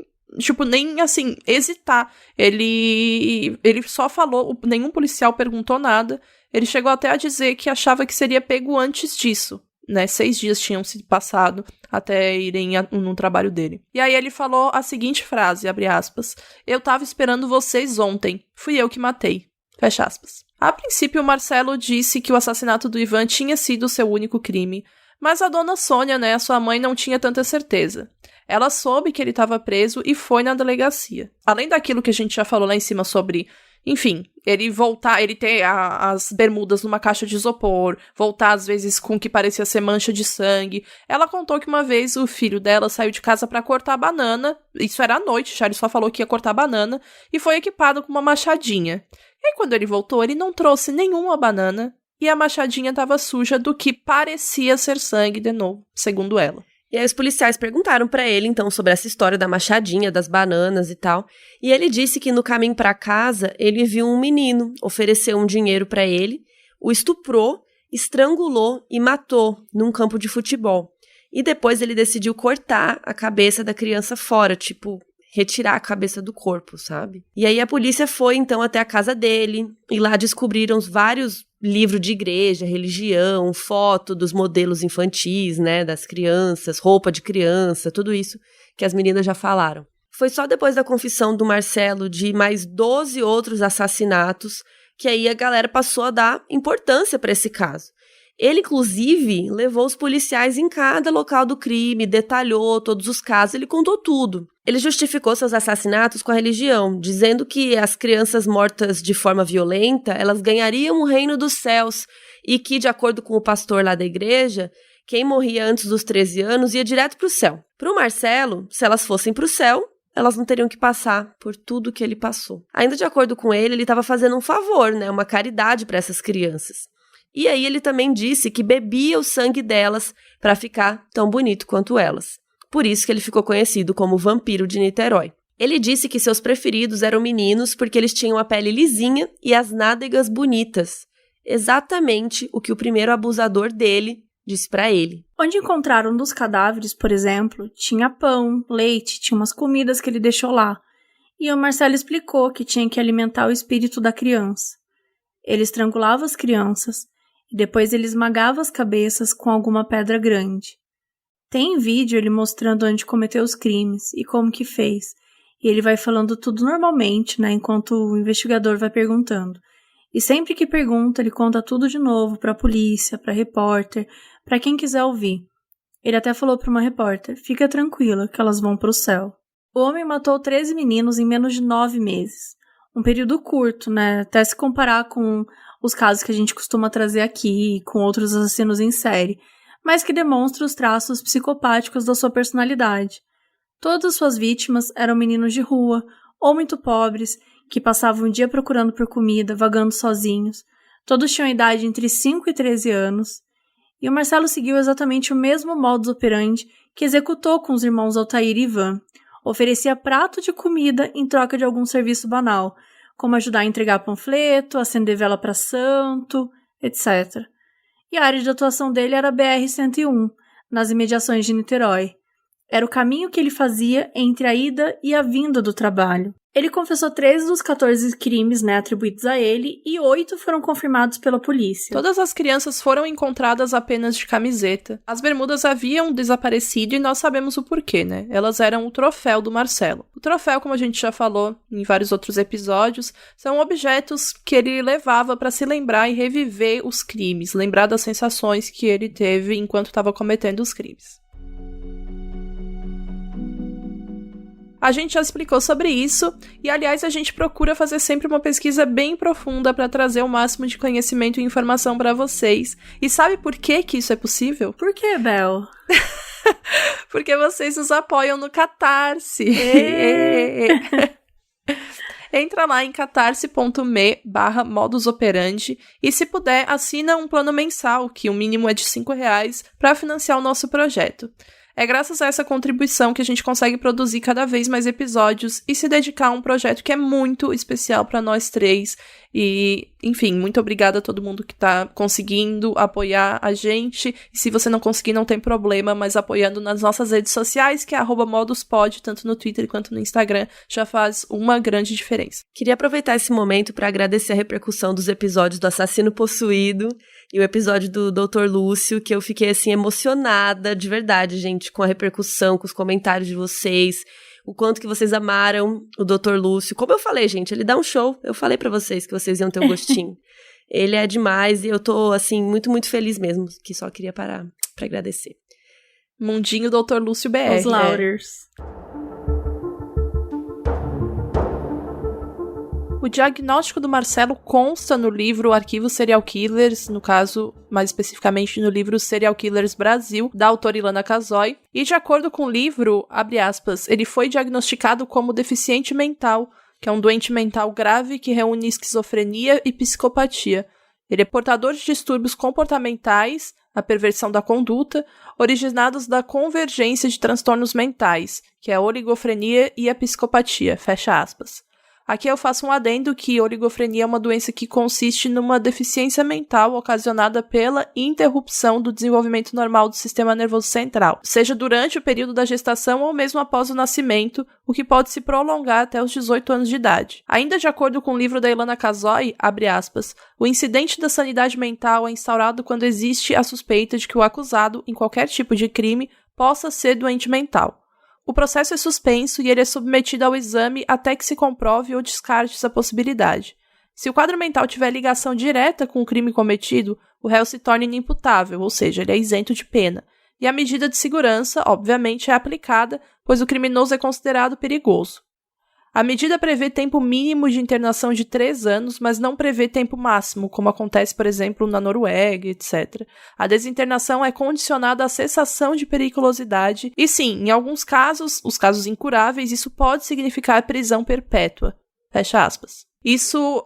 Speaker 1: assim, hesitar. Ele só falou, nenhum policial perguntou nada. Ele chegou até a dizer que achava que seria pego antes disso, né? 6 dias tinham se passado até irem no trabalho dele. E aí ele falou a seguinte frase, abre aspas: "Eu tava esperando vocês ontem. Fui eu que matei." Fecha aspas. A princípio, o Marcelo disse que o assassinato do Ivan tinha sido o seu único crime, mas a dona Sônia, né, a sua mãe, não tinha tanta certeza. Ela soube que ele estava preso e foi na delegacia. Além daquilo que a gente já falou lá em cima sobre, enfim, ele ter as bermudas numa caixa de isopor, voltar às vezes com o que parecia ser mancha de sangue. Ela contou que uma vez o filho dela saiu de casa para cortar banana, isso era à noite, já ele só falou que ia cortar banana, e foi equipado com uma machadinha. E aí quando ele voltou, ele não trouxe nenhuma banana, e a machadinha estava suja do que parecia ser sangue de novo, segundo ela.
Speaker 2: E aí os policiais perguntaram pra ele, então, sobre essa história da machadinha, das bananas e tal. E ele disse que no caminho pra casa, ele viu um menino, ofereceu um dinheiro pra ele, o estuprou, estrangulou e matou num campo de futebol. E depois ele decidiu cortar a cabeça da criança fora, tipo, retirar a cabeça do corpo, sabe? E aí a polícia foi, então, até a casa dele, e lá descobriram vários livros de igreja, religião, foto dos modelos infantis, né, das crianças, roupa de criança, tudo isso que as meninas já falaram. Foi só depois da confissão do Marcelo de mais 12 outros assassinatos que aí a galera passou a dar importância para esse caso. Ele, inclusive, levou os policiais em cada local do crime, detalhou todos os casos, ele contou tudo. Ele justificou seus assassinatos com a religião, dizendo que as crianças mortas de forma violenta, elas ganhariam o reino dos céus e que, de acordo com o pastor lá da igreja, quem morria antes dos 13 anos ia direto para o céu. Para o Marcelo, se elas fossem para o céu, elas não teriam que passar por tudo que ele passou. Ainda de acordo com ele estava fazendo um favor, né, uma caridade para essas crianças. E aí ele também disse que bebia o sangue delas para ficar tão bonito quanto elas. Por isso que ele ficou conhecido como o Vampiro de Niterói. Ele disse que seus preferidos eram meninos porque eles tinham a pele lisinha e as nádegas bonitas. Exatamente o que o primeiro abusador dele disse para ele.
Speaker 3: Onde encontraram um dos cadáveres, por exemplo, tinha pão, leite, tinha umas comidas que ele deixou lá. E o Marcelo explicou que tinha que alimentar o espírito da criança. Ele estrangulava as crianças e depois ele esmagava as cabeças com alguma pedra grande. Tem vídeo ele mostrando onde cometeu os crimes e como que fez. E ele vai falando tudo normalmente, né, enquanto o investigador vai perguntando. E sempre que pergunta, ele conta tudo de novo para a polícia, para repórter, para quem quiser ouvir. Ele até falou para uma repórter, fica tranquila que elas vão para o céu. O homem matou 13 meninos em menos de 9 meses. Um período curto, né, até se comparar com os casos que a gente costuma trazer aqui, com outros assassinos em série, mas que demonstra os traços psicopáticos da sua personalidade. Todas as suas vítimas eram meninos de rua, ou muito pobres, que passavam o dia procurando por comida, vagando sozinhos. Todos tinham idade entre 5 e 13 anos. E o Marcelo seguiu exatamente o mesmo modus operandi que executou com os irmãos Altair e Ivan. Oferecia prato de comida em troca de algum serviço banal, como ajudar a entregar panfleto, acender vela para santo, etc. E a área de atuação dele era a BR-101, nas imediações de Niterói. Era o caminho que ele fazia entre a ida e a vinda do trabalho. Ele confessou 13 dos 14 crimes, né, atribuídos a ele, e 8 foram confirmados pela polícia.
Speaker 1: Todas as crianças foram encontradas apenas de camiseta. As bermudas haviam desaparecido e nós sabemos o porquê, né? Elas eram o troféu do Marcelo. O troféu, como a gente já falou em vários outros episódios, são objetos que ele levava para se lembrar e reviver os crimes, lembrar das sensações que ele teve enquanto estava cometendo os crimes. A gente já explicou sobre isso e, aliás, a gente procura fazer sempre uma pesquisa bem profunda para trazer o máximo de conhecimento e informação para vocês. E sabe por que isso é possível?
Speaker 3: Por que, Bel?
Speaker 1: Porque vocês nos apoiam no Catarse. Entra lá em catarse.me/modusoperandi e, se puder, assina um plano mensal, que o mínimo é de R$5, para financiar o nosso projeto. É graças a essa contribuição que a gente consegue produzir cada vez mais episódios e se dedicar a um projeto que é muito especial para nós três. E, enfim, muito obrigada a todo mundo que tá conseguindo apoiar a gente. E se você não conseguir, não tem problema, mas apoiando nas nossas redes sociais, que é @moduspod, tanto no Twitter quanto no Instagram, já faz uma grande diferença.
Speaker 2: Queria aproveitar esse momento para agradecer a repercussão dos episódios do Assassino Possuído e o episódio do Dr. Lúcio, que eu fiquei, assim, emocionada, de verdade, gente, com a repercussão, com os comentários de vocês, o quanto que vocês amaram o Dr. Lúcio. Como eu falei, gente, ele dá um show. Eu falei pra vocês que vocês iam ter um gostinho. Ele é demais e eu tô, assim, muito, muito feliz mesmo, que só queria parar pra agradecer.
Speaker 1: Mundinho Dr. Lúcio BR.
Speaker 3: Os Lauders.
Speaker 1: O diagnóstico do Marcelo consta no livro Arquivo Serial Killers, no caso, mais especificamente no livro Serial Killers Brasil, da autora Ilana Casoy, e de acordo com o livro, abre aspas, ele foi diagnosticado como deficiente mental, que é um doente mental grave que reúne esquizofrenia e psicopatia. Ele é portador de distúrbios comportamentais, a perversão da conduta, originados da convergência de transtornos mentais, que é a oligofrenia e a psicopatia, fecha aspas. Aqui eu faço um adendo que oligofrenia é uma doença que consiste numa deficiência mental ocasionada pela interrupção do desenvolvimento normal do sistema nervoso central, seja durante o período da gestação ou mesmo após o nascimento, o que pode se prolongar até os 18 anos de idade. Ainda de acordo com o livro da Ilana Casoy, abre aspas, o incidente da sanidade mental é instaurado quando existe a suspeita de que o acusado, em qualquer tipo de crime, possa ser doente mental. O processo é suspenso e ele é submetido ao exame até que se comprove ou descarte essa possibilidade. Se o quadro mental tiver ligação direta com o crime cometido, o réu se torna inimputável, ou seja, ele é isento de pena. E a medida de segurança, obviamente, é aplicada, pois o criminoso é considerado perigoso. A medida prevê tempo mínimo de internação de 3 anos, mas não prevê tempo máximo, como acontece, por exemplo, na Noruega, etc. A desinternação é condicionada à cessação de periculosidade e, sim, em alguns casos, os casos incuráveis, isso pode significar prisão perpétua. Fecha aspas. Isso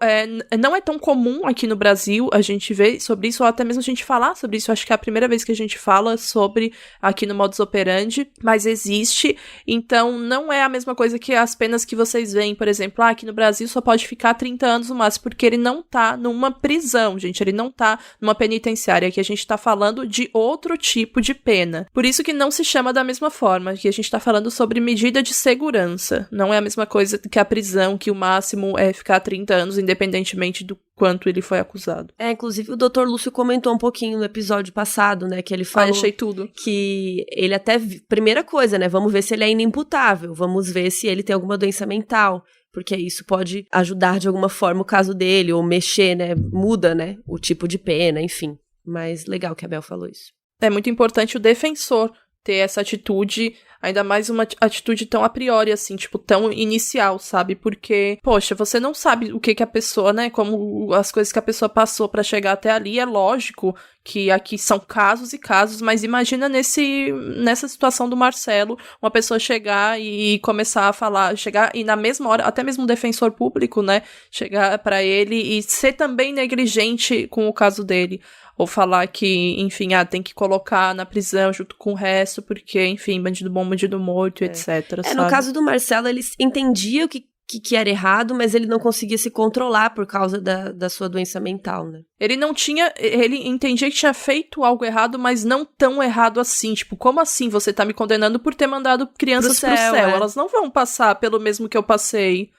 Speaker 1: não é tão comum aqui no Brasil a gente ver sobre isso, ou até mesmo a gente falar sobre isso. Acho que é a primeira vez que a gente fala sobre aqui no Modus Operandi, mas existe. Então, não é a mesma coisa que as penas que vocês veem, por exemplo, aqui no Brasil só pode ficar 30 anos no máximo, porque ele não tá numa prisão, gente, ele não tá numa penitenciária. Aqui a gente tá falando de outro tipo de pena. Por isso que não se chama da mesma forma, que a gente tá falando sobre medida de segurança. Não é a mesma coisa que a prisão, que o máximo é ficar 30 anos, independentemente do quanto ele foi acusado.
Speaker 2: Inclusive o Dr. Lúcio comentou um pouquinho no episódio passado, né, que ele falou
Speaker 1: achei tudo.
Speaker 2: Que ele até, primeira coisa, né, vamos ver se ele é inimputável, vamos ver se ele tem alguma doença mental, porque isso pode ajudar de alguma forma o caso dele, ou mexer, né, muda, né, o tipo de pena, enfim. Mas legal que a Bel falou isso.
Speaker 1: É muito importante o defensor ter essa atitude, ainda mais uma atitude tão a priori, assim, tipo, tão inicial, sabe? Porque, poxa, você não sabe o que a pessoa, né, como as coisas que a pessoa passou pra chegar até ali. É lógico que aqui são casos e casos, mas imagina nessa situação do Marcelo, uma pessoa chegar e começar a falar, chegar e na mesma hora, até mesmo um defensor público, né, chegar pra ele e ser também negligente com o caso dele. Ou falar que, enfim, tem que colocar na prisão junto com o resto, porque, enfim, bandido bom, bandido morto, etc. Sabe?
Speaker 2: No caso do Marcelo, ele entendia o que era errado, mas ele não conseguia se controlar por causa da sua doença mental, né?
Speaker 1: Ele entendia que tinha feito algo errado, mas não tão errado assim. Tipo, como assim você tá me condenando por ter mandado crianças pro céu? Elas não vão passar pelo mesmo que eu passei.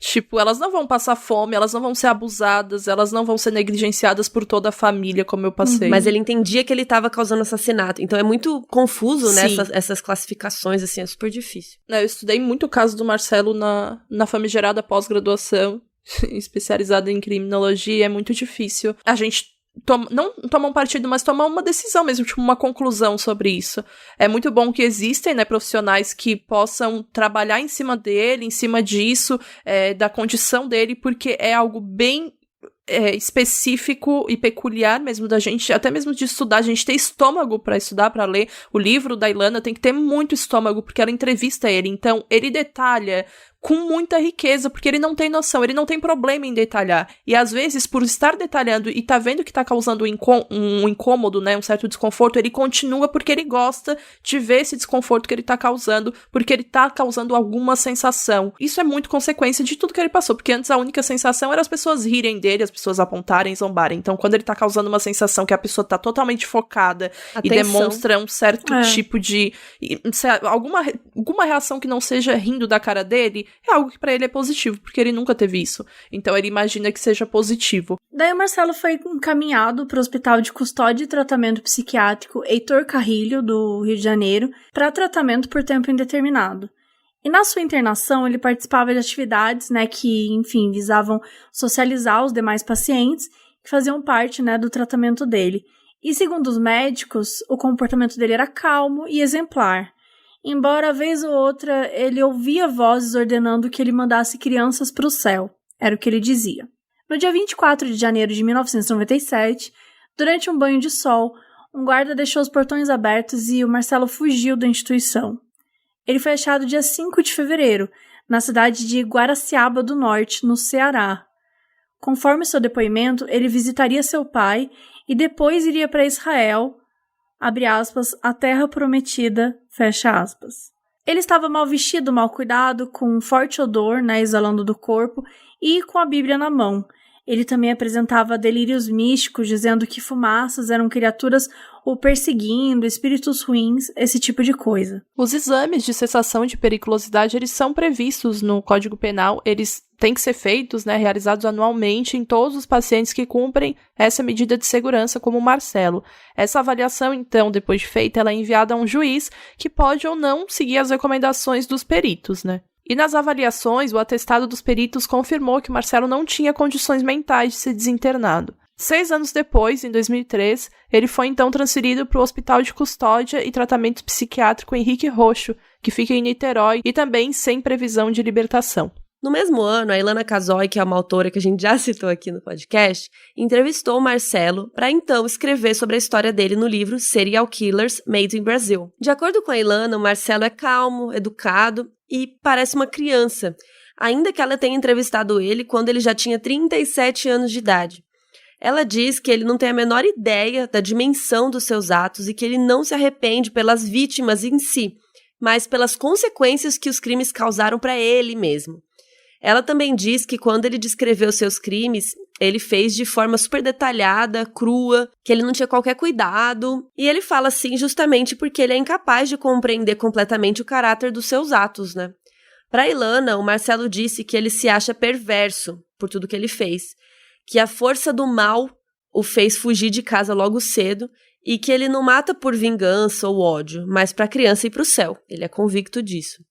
Speaker 1: Tipo, elas não vão passar fome, elas não vão ser abusadas, elas não vão ser negligenciadas por toda a família, como eu passei.
Speaker 2: Mas ele entendia que ele estava causando assassinato. Então é muito confuso, né, essas classificações, assim, é super difícil.
Speaker 1: Eu estudei muito o caso do Marcelo na famigerada pós-graduação, especializada em criminologia, é muito difícil. A gente não tomar um partido, mas tomar uma decisão mesmo, tipo uma conclusão sobre isso. É muito bom que existem, né, profissionais que possam trabalhar em cima dele, em cima disso, da condição dele, porque é algo bem específico e peculiar mesmo da gente, até mesmo de estudar. A gente tem estômago pra estudar, pra ler. O livro da Ilana tem que ter muito estômago, porque ela entrevista ele. Então, ele detalha com muita riqueza, porque ele não tem noção, ele não tem problema em detalhar. E às vezes, por estar detalhando e tá vendo que tá causando um incômodo, né, um certo desconforto, ele continua porque ele gosta de ver esse desconforto que ele tá causando, porque ele tá causando alguma sensação. Isso é muito consequência de tudo que ele passou, porque antes a única sensação era as pessoas rirem dele, as pessoas apontarem, zombarem. Então, quando ele tá causando uma sensação que a pessoa tá totalmente focada e demonstra um certo tipo de... alguma reação que não seja rindo da cara dele, é algo que pra ele é positivo, porque ele nunca teve isso. Então ele imagina que seja positivo.
Speaker 3: Daí o Marcelo foi encaminhado para o Hospital de Custódia e Tratamento Psiquiátrico Heitor Carrilho, do Rio de Janeiro, para tratamento por tempo indeterminado. E na sua internação ele participava de atividades, né, que, enfim, visavam socializar os demais pacientes, que faziam parte, né, do tratamento dele. E segundo os médicos, o comportamento dele era calmo e exemplar. Embora, vez ou outra, ele ouvia vozes ordenando que ele mandasse crianças para o céu. Era o que ele dizia. No dia 24 de janeiro de 1997, durante um banho de sol, um guarda deixou os portões abertos e o Marcelo fugiu da instituição. Ele foi achado dia 5 de fevereiro, na cidade de Guaraciaba do Norte, no Ceará. Conforme seu depoimento, ele visitaria seu pai e depois iria para Israel, abre aspas, a terra prometida, fecha aspas. Ele estava mal vestido, mal cuidado, com um forte odor, né, exalando do corpo, e com a Bíblia na mão. Ele também apresentava delírios místicos, dizendo que fumaças eram criaturas o perseguindo, espíritos ruins, esse tipo de coisa.
Speaker 1: Os exames de cessação de periculosidade, eles são previstos no Código Penal, eles têm que ser feitos, né, realizados anualmente em todos os pacientes que cumprem essa medida de segurança, como o Marcelo. Essa avaliação, então, depois de feita, ela é enviada a um juiz que pode ou não seguir as recomendações dos peritos, né? E nas avaliações, o atestado dos peritos confirmou que Marcelo não tinha condições mentais de ser desinternado. 6 anos depois, em 2003, ele foi então transferido para o Hospital de Custódia e Tratamento Psiquiátrico Henrique Roxo, que fica em Niterói e também sem previsão de libertação.
Speaker 2: No mesmo ano, a Ilana Casoy, que é uma autora que a gente já citou aqui no podcast, entrevistou o Marcelo para então escrever sobre a história dele no livro Serial Killers Made in Brazil. De acordo com a Ilana, o Marcelo é calmo, educado e parece uma criança, ainda que ela tenha entrevistado ele quando ele já tinha 37 anos de idade. Ela diz que ele não tem a menor ideia da dimensão dos seus atos e que ele não se arrepende pelas vítimas em si, mas pelas consequências que os crimes causaram para ele mesmo. Ela também diz que quando ele descreveu seus crimes, ele fez de forma super detalhada, crua, que ele não tinha qualquer cuidado. E ele fala assim justamente porque ele é incapaz de compreender completamente o caráter dos seus atos, né? Para Ilana, o Marcelo disse que ele se acha perverso por tudo que ele fez, que a força do mal o fez fugir de casa logo cedo e que ele não mata por vingança ou ódio, mas para a criança ir para o céu. Ele é convicto disso.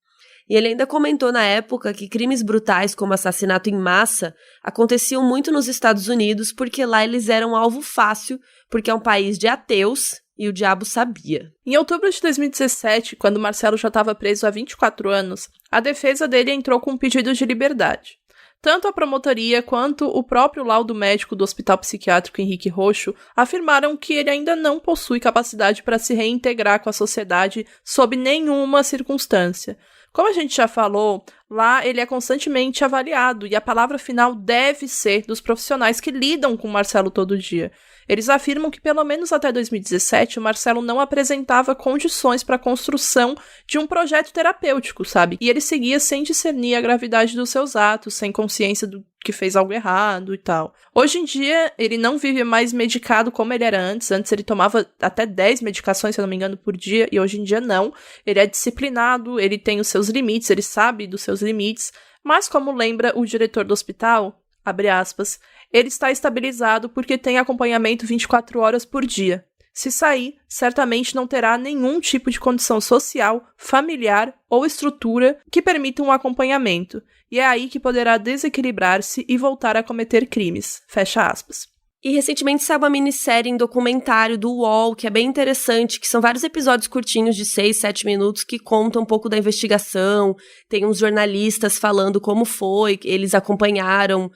Speaker 2: E ele ainda comentou na época que crimes brutais como assassinato em massa aconteciam muito nos Estados Unidos porque lá eles eram alvo fácil, porque é um país de ateus e o diabo sabia.
Speaker 1: Em outubro de 2017, quando Marcelo já estava preso há 24 anos, a defesa dele entrou com um pedido de liberdade. Tanto a promotoria quanto o próprio laudo médico do Hospital Psiquiátrico Henrique Roxo afirmaram que ele ainda não possui capacidade para se reintegrar com a sociedade sob nenhuma circunstância. Como a gente já falou, lá ele é constantemente avaliado e a palavra final deve ser dos profissionais que lidam com o Marcelo todo dia. Eles afirmam que pelo menos até 2017 o Marcelo não apresentava condições para a construção de um projeto terapêutico, sabe? E ele seguia sem discernir a gravidade dos seus atos, sem consciência do que fez algo errado e tal. Hoje em dia, ele não vive mais medicado como ele era antes. Antes ele tomava até 10 medicações, se eu não me engano, por dia, e hoje em dia não. Ele é disciplinado, ele tem os seus limites, ele sabe dos seus limites, mas como lembra o diretor do hospital, abre aspas, ele está estabilizado porque tem acompanhamento 24 horas por dia. Se sair, certamente não terá nenhum tipo de condição social, familiar ou estrutura que permita um acompanhamento, e é aí que poderá desequilibrar-se e voltar a cometer crimes. Fecha aspas.
Speaker 2: E recentemente saiu uma minissérie em documentário do UOL, que é bem interessante, que são vários episódios curtinhos de 6, 7 minutos que contam um pouco da investigação, tem uns jornalistas falando como foi, eles acompanharam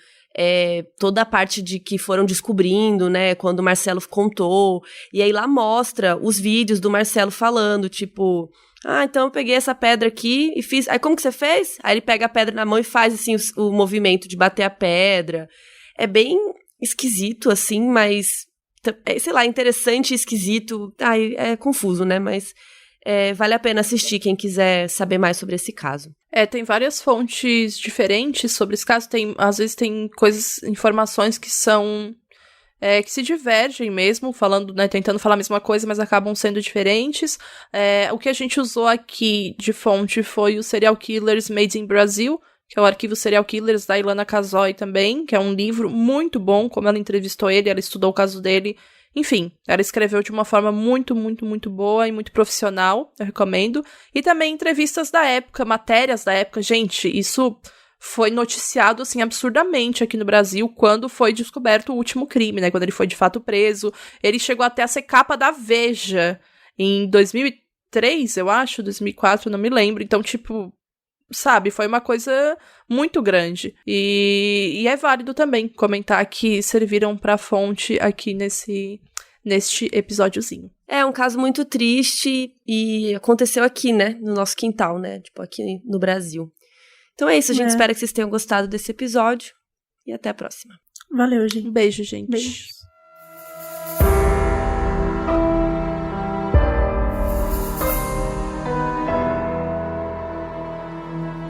Speaker 2: toda a parte de que foram descobrindo, né, quando o Marcelo contou, e aí lá mostra os vídeos do Marcelo falando, tipo, então eu peguei essa pedra aqui e fiz, aí como que você fez? Aí ele pega a pedra na mão e faz, assim, o movimento de bater a pedra, é bem esquisito, assim, mas, sei lá, interessante e esquisito, é confuso, né, mas vale a pena assistir quem quiser saber mais sobre esse caso.
Speaker 1: Tem várias fontes diferentes sobre esse caso, às vezes tem informações que são, que se divergem mesmo, falando, né, tentando falar a mesma coisa, mas acabam sendo diferentes. O que a gente usou aqui de fonte foi o Serial Killers Made in Brazil, que é o arquivo Serial Killers da Ilana Casoy também, que é um livro muito bom, como ela entrevistou ele, ela estudou o caso dele. Enfim, ela escreveu de uma forma muito, muito, muito boa e muito profissional, eu recomendo. E também entrevistas da época, matérias da época. Gente, isso foi noticiado, assim, absurdamente aqui no Brasil quando foi descoberto o último crime, né? Quando ele foi de fato preso. Ele chegou até a ser capa da Veja em 2003, eu acho, 2004, não me lembro. Então, tipo, sabe, foi uma coisa muito grande. E é válido também comentar que serviram pra fonte aqui neste episódiozinho.
Speaker 2: É um caso muito triste e aconteceu aqui, né, no nosso quintal, né, tipo aqui no Brasil. Então é isso, a gente espera que vocês tenham gostado desse episódio e até a próxima.
Speaker 3: Valeu, gente.
Speaker 1: Um beijo, gente.
Speaker 3: Beijo.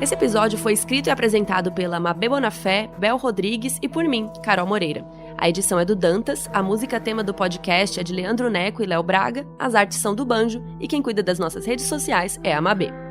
Speaker 2: Esse episódio foi escrito e apresentado pela Mabê Bonafé, Bel Rodrigues e por mim, Carol Moreira. A edição é do Dantas, a música tema do podcast é de Leandro Neco e Léo Braga, as artes são do Banjo e quem cuida das nossas redes sociais é a Mabê.